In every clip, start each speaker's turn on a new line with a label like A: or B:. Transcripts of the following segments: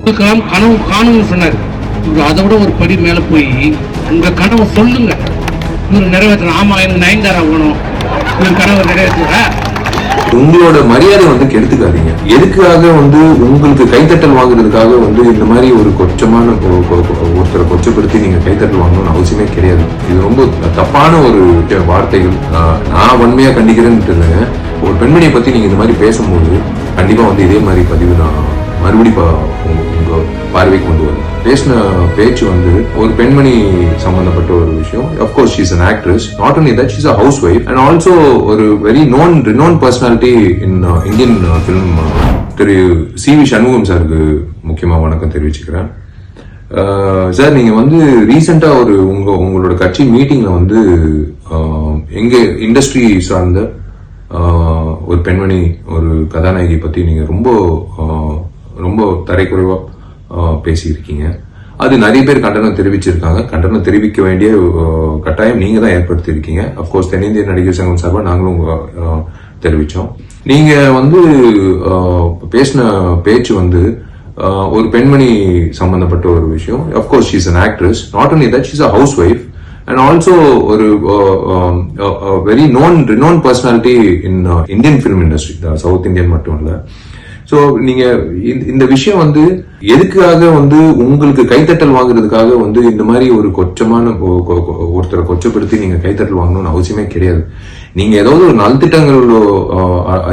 A: கனவு காணும்னு சொன்னார். அதை விட ஒரு படி மேல போய் உங்க கனவை சொல்லுங்க, இவர் நிறைவேற்ற. ஆமா, எனக்கு நயன்தாரா வேணும், இவர் கனவை நிறைவேற்றுறா.
B: உங்களோட மரியாதை கெடுத்துக்காதீங்க. எதுக்காக உங்களுக்கு கைத்தட்டல் வாங்குறதுக்காக இந்த மாதிரி ஒரு கொச்சமான ஒருத்தரை கொச்சப்படுத்தி நீங்க கைத்தட்டல் வாங்கணும்னு அவசியமே கிடையாது. இது ரொம்ப தப்பான ஒரு வார்த்தைகள். நான் வன்மையா கண்டிக்கிறேன்னு இல்லைங்க. ஒரு பெண்மணியை பத்தி நீங்க இந்த மாதிரி பேசும்போது கண்டிப்பா இதே மாதிரி பதிவு நான் மறுபடி உங்க பார்வைக்கு கொண்டு வரும். பேசின பேச்சு ஒரு பெண்மணி சம்பந்தப்பட்ட ஒரு விஷயம். Of course she is an actress. Not only that, she's a housewife and also ஒரு very renowned personality in Indian film. Thiru CV. Shanmugam சாருக்கு முக்கியமா வணக்கம் தெரிவிச்சுக்கிறேன். சார், நீங்க ரீசெண்டா உங்களோட கட்சி மீட்டிங்ல எங்க இண்டஸ்ட்ரி சார்ந்த ஒரு பெண்மணி, ஒரு கதாநாயகி பத்தி நீங்க ரொம்ப தரைக்குறைவா பேசியிருக்கீங்க. அது நிறைய பேர் கண்டனம் தெரிவிச்சிருக்காங்க. கண்டனம் தெரிவிக்க வேண்டிய கட்டாயம் நீங்க தான் ஏற்படுத்தி இருக்கீங்க. அப்கோர்ஸ் தென்னிந்திய நடிகர் சங்கம் சார்பா நாங்களும் தெரிவிச்சோம். நீங்க பேசின பேச்சு ஒரு பெண்மணி சம்பந்தப்பட்ட ஒரு விஷயம். Of course she is an actress. Not only that, she's a housewife and also ஒரு very renowned personality in Indian film industry. South Indian மட்டும் இல்ல. சோ நீங்க இந்த விஷயம் எதுக்காக உங்களுக்கு கைத்தட்டல் வாங்குறதுக்காக இந்த மாதிரி ஒரு கொச்சமான ஒருத்தரை கொச்சப்படுத்தி நீங்க கைத்தட்டல் வாங்கணும்னு அவசியமே கிடையாது. நீங்க ஏதாவது ஒரு நல்திட்டங்கள்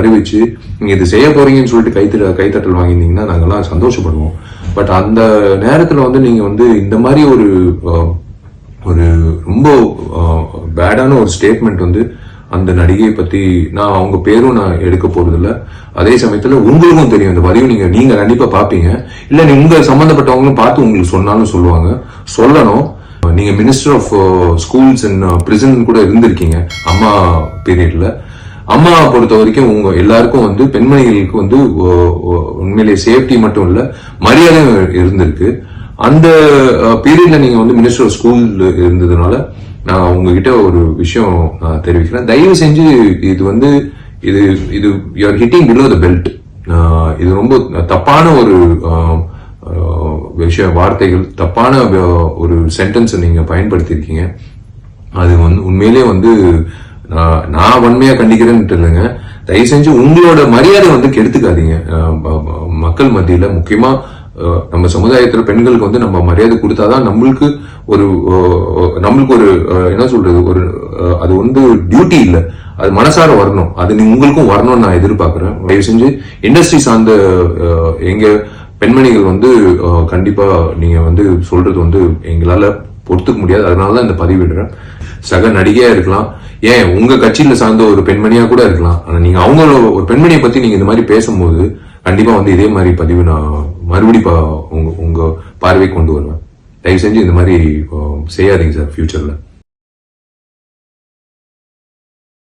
B: அறிவிச்சு நீங்க இது செய்ய போறீங்கன்னு சொல்லிட்டு கைத்தட்டல் வாங்கியிருந்தீங்கன்னா நாங்கெல்லாம் சந்தோஷப்படுவோம். பட் அந்த நேரத்துல நீங்க இந்த மாதிரி ஒரு ரொம்ப பேடான ஒரு ஸ்டேட்மெண்ட் அந்த நடிகை பத்தி நான் அவங்க பேரும் நான் எடுக்க போறது இல்ல. அதே சமயத்துல உங்களுக்கும் தெரியும் இந்த பதிவு நீங்க கண்டிப்பா பாப்பீங்க. இல்ல உங்க சம்பந்தப்பட்டவங்களும் பார்த்து உங்களுக்கு சொன்னாலும் சொல்லுவாங்க. சொல்லணும். நீங்க minister of schools and prison கூட இருந்திருக்கீங்க அம்மா பீரியட்ல. அம்மா பொறுத்த வரைக்கும் உங்க எல்லாருக்கும் பெண்மணிகளுக்கு உண்மையிலேயே சேஃப்டி மட்டும் இல்ல, மரியாதை இருந்திருக்கு. அந்த பீரியட்ல நீங்க மினிஸ்டர் ஆஃப் ஸ்கூல் இருந்ததுனால நான் உங்ககிட்ட ஒரு விஷயம் தெரிவிக்கிறேன். தயவு செஞ்சு இது you are hitting below the belt. இது ரொம்ப தப்பான ஒரு விஷயம், வார்த்தைகள், தப்பான ஒரு சென்டென்ஸ் நீங்க பயன்படுத்தி இருக்கீங்க. அது உண்மையிலே நான் வன்மையா கண்டிக்கிறேன்னு இல்லைங்க. தயவு செஞ்சு உங்களோட மரியாதை கெடுத்துக்காதீங்க. மக்கள் மத்தியில முக்கியமா நம்ம சமுதாயத்துல பெண்களுக்கு நம்ம மரியாதை கொடுத்தாதான் நம்மளுக்கு ஒரு என்ன சொல்றது, ஒரு அது டியூட்டி இல்ல, அது மனசார வரணும். அது உங்களுக்கும் வரணும்னு நான் எதிர்பார்க்கிறேன். தயவு செஞ்சு இண்டஸ்ட்ரி சார்ந்த எங்க பெண்மணிகள் கண்டிப்பா நீங்க சொல்றது எங்களால பொறுத்துக்க முடியாது. அதனாலதான் இந்த பதிவிடுறேன். சக நடிகையா இருக்கலாம், ஏன் உங்க கட்சியில சார்ந்த ஒரு பெண்மணியா கூட இருக்கலாம். ஆனா நீங்க அவங்களோட ஒரு பெண்மணியை பத்தி நீங்க இந்த மாதிரி பேசும்போது கண்டிப்பா இதே மாதிரி பதிவு நான் மறுபடி உங்க பார்வை கொண்டு வருவேன். தயவு செஞ்சு இந்த மாதிரி செய்யாதீங்க சார் ஃபியூச்சர்ல.